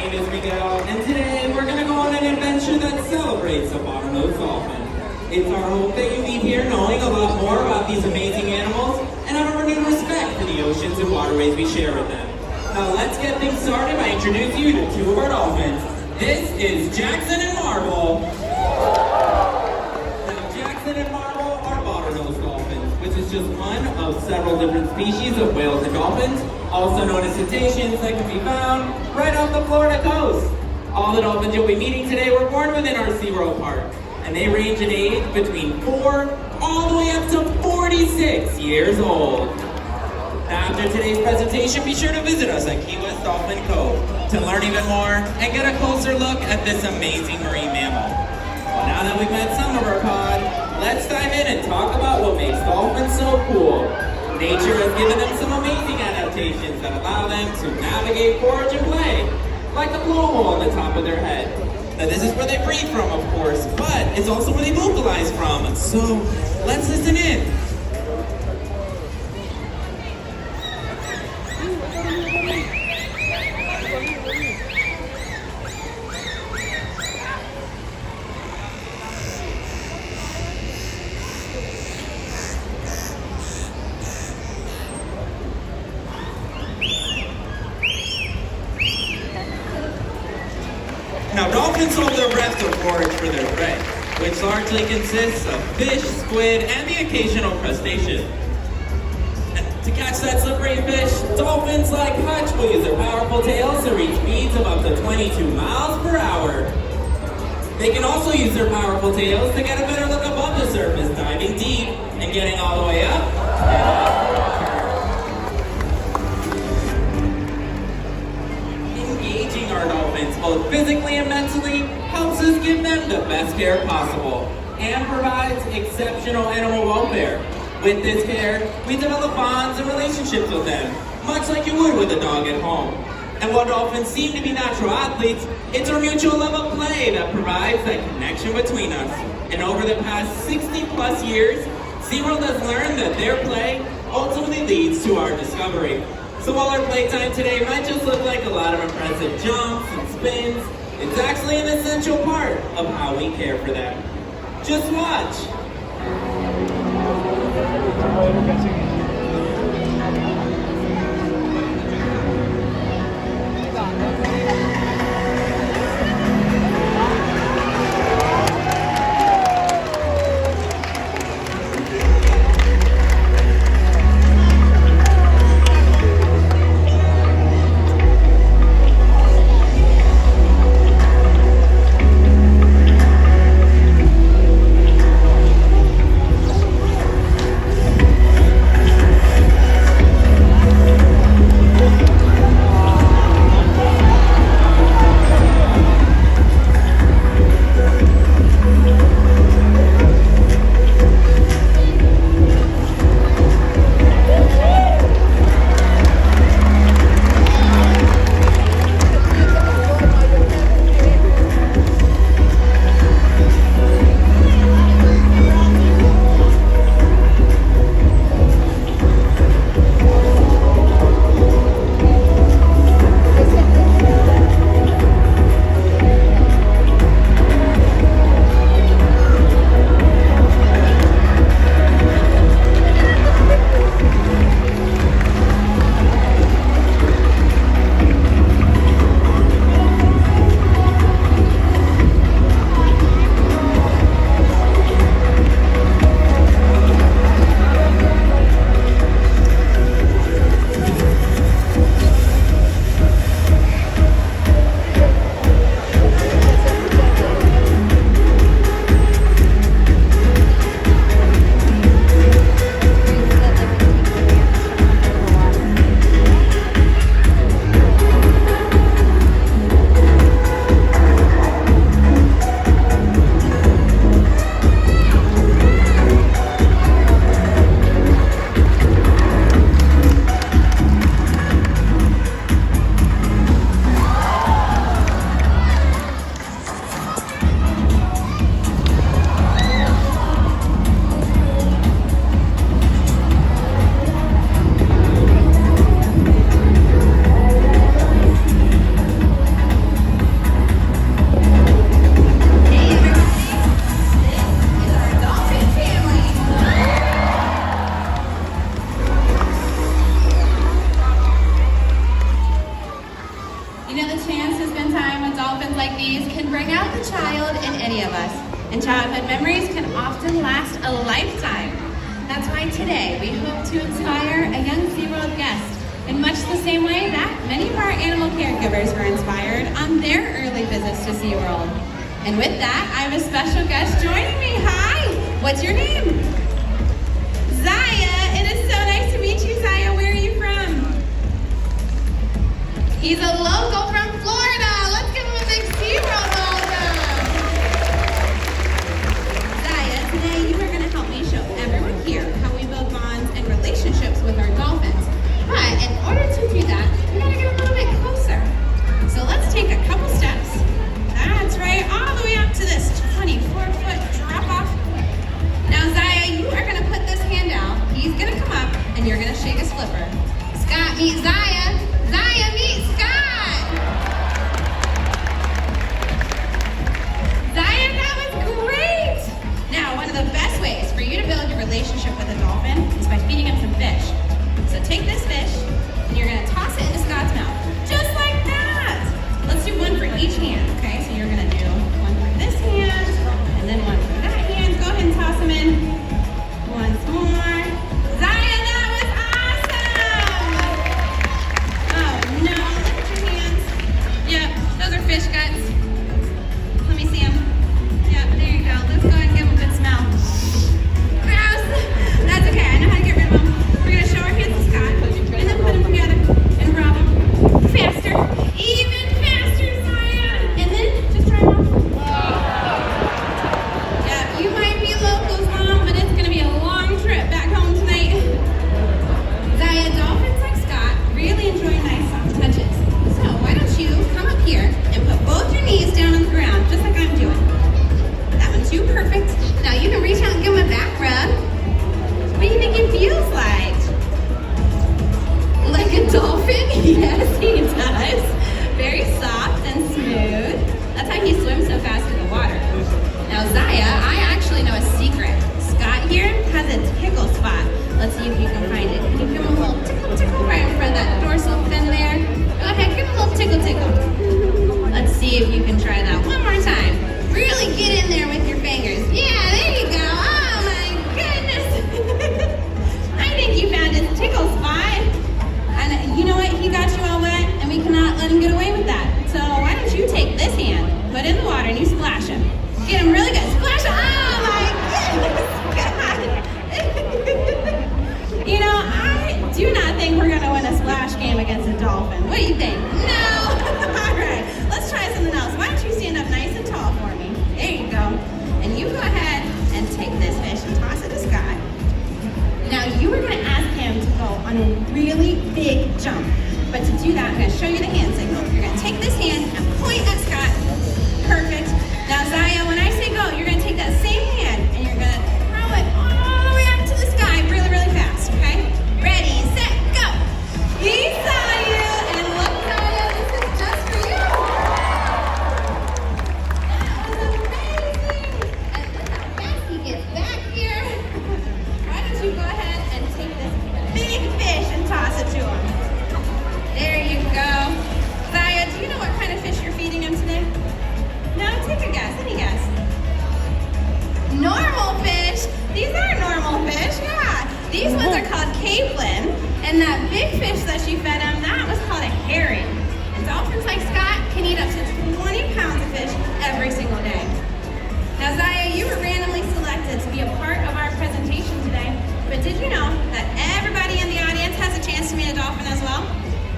name is Miguel, and today we're going to go on an adventure that celebrates the bottlenose dolphin. It's our hope that you leave here knowing a lot more about these amazing animals and have a renewed respect for the oceans and waterways we share with them. Now let's get things started by introducing you to two of our dolphins. This is Jackson and Marble. Now Jackson and Marble are bottlenose dolphins, which is just one of several different species of whales and dolphins, also known as cetaceans, that can be found right off the Florida coast. All the dolphins you'll be meeting today were born within our SeaWorld park, and they range in age between 4 all the way up to 46 years old. After today's presentation, be sure to visit us at Key West Dolphin Cove to learn even more and get a closer look at this amazing marine mammal. Well, now that we've met some of our pod, let's dive in and talk about what makes dolphins so cool. Nature has given them some amazing adaptations that allow them to navigate, forage, and play, like the blowhole on the top of their head. Now this is where they breathe from, of course, but it's also where they vocalize from, so let's listen in. Now, dolphins hold their breath to forage for their prey, which largely consists of fish, squid, and the occasional crustacean. And to catch that slippery fish, dolphins like Hutch will use their powerful tails to reach speeds of up to 22 miles per hour. They can also use their powerful tails to get a better look above the surface, diving deep and getting all the way up and up. Engaging our dolphins both physically and mentally helps us give them the best care possible and provides exceptional animal welfare. With this care, we develop bonds and relationships with them, much like you would with a dog at home. And while dolphins seem to be natural athletes, it's our mutual love of play that provides that connection between us. And over the past 60 plus years, SeaWorld has learned that their play ultimately leads to our discovery. So while our playtime today might just look like a lot of impressive jumps and spins, it's actually an essential part of how we care for them. Just watch. chance to spend time with dolphins like these can bring out the child in any of us. And childhood memories can often last a lifetime. That's why today we hope to inspire a young SeaWorld guest in much the same way that many of our animal caregivers were inspired on their early visits to SeaWorld. And with that, I have a special guest joining me. Hi, what's your name? Zaya. It is so nice to meet you, Zaya. Where are you from? He's a local from Florida. Let's give him a big SeaWorld welcome. Zaya, today you are going to help me show everyone here how we build bonds and relationships with our dolphins. But in order to do that, we got to get a little bit closer. So let's take a couple steps. That's right, all the way up to this 24-foot drop off. Now Zaya, you are going to put this hand out. He's going to come up and you're going to shake his flipper. Scott, meet Zaya. Zaya, meet Scott. Zaya, that was great. Now, one of the best ways for you to build your relationship with a dolphin is by feeding him some fish. So take this fish and you're going to toss it into Scott's mouth. Just like that. Let's do one for each hand, okay? So you're going to do one for this hand and then one for that hand. Go ahead and toss them in. Once more. Zaya, that was awesome! Oh no, look at your hands. Yep, those are fish guts. Let me see them. Yep, there you go. Let's go ahead and give them a good smell. Gross! That's okay, I know how to get rid of them. We're going to show our hands to Scott and then put them together and rub them. Faster, even faster, Zaya! And then just try them off. Yeah, you might be locals, Mom, but it's going to be a long trip back home tonight. Zaya, dolphins like Scott really enjoy nice soft touches. So why don't you come up here and put both your knees down on the ground, just like I'm doing. That one's too perfect. Now you can reach out and give him a back rub. What do you think it feels like? Like a dolphin? Yes, he does. Very soft and smooth. That's how he swims so fast in the water. Now, Zaya, I actually know a secret. Scott here has a tickle spot. Let's see if you can find it. Can you give him a little tickle right in front of that dorsal fin there? Go ahead, give him a little tickle. Let's see if you can try that one more time. Really get in there with your fingers. Yeah, there you go. Oh my goodness. I think you found his tickle spot. And you know what? He got you all wet, and we cannot let him get away with that. So why don't you take this hand, put it in the water, and you splash him. Get him really good. Splash him. Oh my goodness. You know, I do not think we're going to win a splash game against a dolphin. What do you think? No? All right. Let's try something else. Why don't you stand up nice and tall for me? There you go. And you go ahead and take this fish and toss it to Scott. Now, you were going to ask him to go on a really big jump. But to do that, I'm going to show you the hand signal. You're going to take this hand and point at Scott. Perfect. Now, Zaya, when I say go, you're going to take that same hand and you're going to throw it all the way up to the sky really, really fast, okay? Ready, set, go. He saw you, and look, Zaya, this is just for you. That was amazing. And look how fast he gets back here. Why don't you go ahead and take this big fish and toss it to him. There you go. Zaya, do you know what kind of fish you're feeding him today? No, take a guess. Any guess? Normal fish. These are normal fish, yeah. These ones are called capelin, and that big fish that she fed him, that was called a herring. And dolphins like Scott can eat up to 20 pounds of fish every single day. Now, Zaya, you were randomly selected to be a part of our presentation today, but did you know that everybody in the audience has a chance to meet a dolphin as well?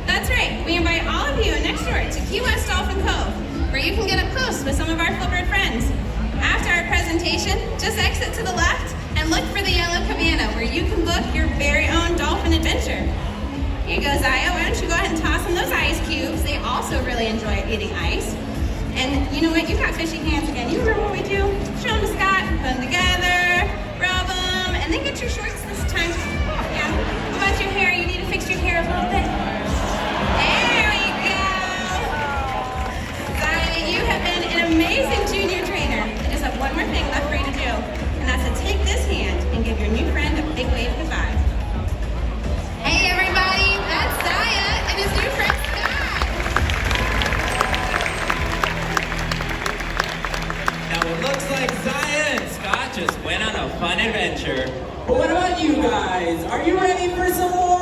That's right. We invite all of you next door to Key West Dolphin Cove, where you can get up close with some of our flippered friends. After our presentation, just exit to the left and look for the yellow cabana, where you can book your very own dolphin adventure. Here you go, Zaya. Why don't you go ahead and toss them those ice cubes? They also really enjoy eating ice. And you know what? You've got fishy hands again. You remember what we do? Show them to Scott, put them together, rub them, and then get your shorts this time. Yeah. What about your hair? You need to fix your hair a little bit. There we go. Zaya, you have been an amazing junior trainer. I just have one more thing left for you to do, and that's to take this hand and give your new friend a big wave goodbye. Hey everybody, that's Zaya and his new friend Scott. just went on a fun adventure. But what about you guys? Are you ready for some more?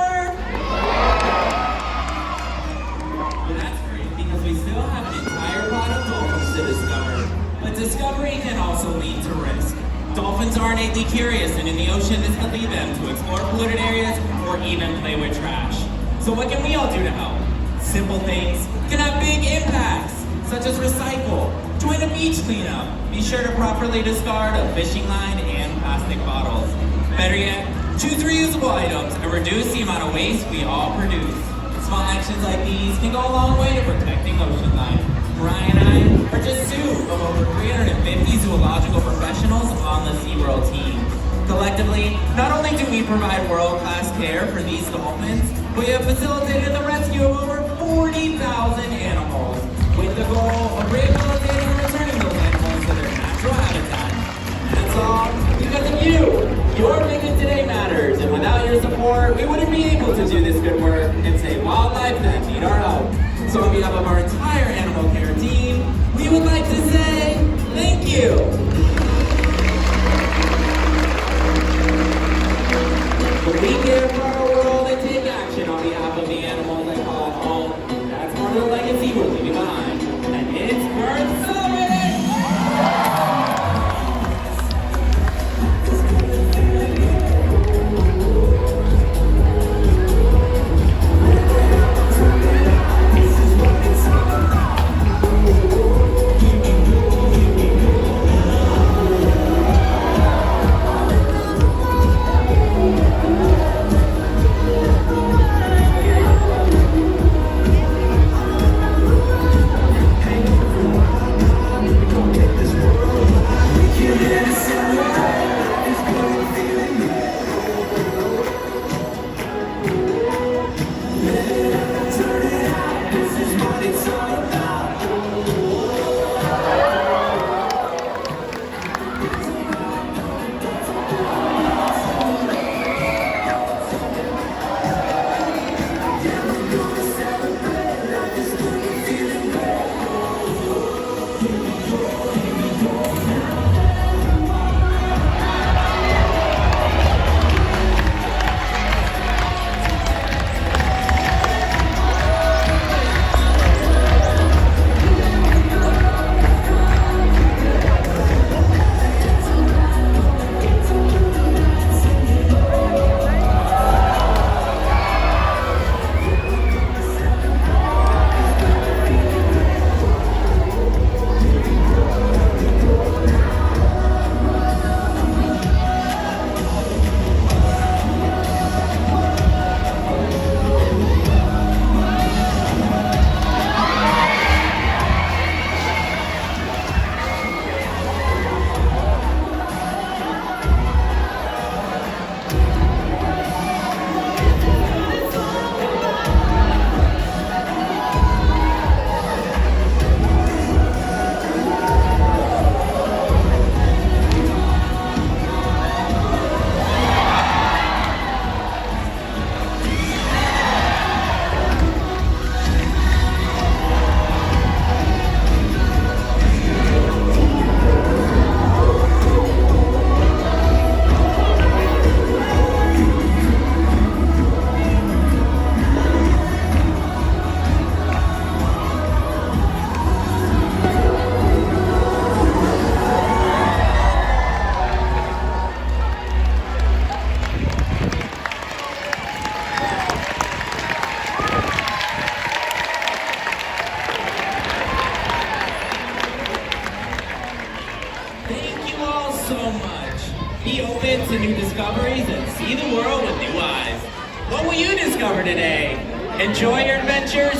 Well, that's great because we still have an entire pot of dolphins to discover. But discovery can also lead to risk. Dolphins are innately curious, and in the ocean this can lead them to explore polluted areas or even play with trash. So what can we all do to help? Simple things can have big impacts, such as recycle, join a beach cleanup, be sure to properly discard a fishing line and plastic bottles. Better yet, choose reusable items and reduce the amount of waste we all produce. Small actions like these can go a long way to protecting ocean life. Brian and I are just two of over 350 zoological professionals on the SeaWorld team. Collectively, not only do we provide world-class care for these dolphins, we have facilitated the rescue of over 40,000 animals, with the goal of rehabilitating and returning those animals to their natural habitat. That's all because of you. Your visit today matters, and without your support, we wouldn't be able to do this good work and save wildlife that need our help. So on behalf of our entire animal care team, we would like to say thank you. When we care for our world and take action on behalf of the animals that call it home, that's part of the legacy we're leaving behind. And it's worth celebrating! Be open to new discoveries and see the world with new eyes. What will you discover today? Enjoy your adventures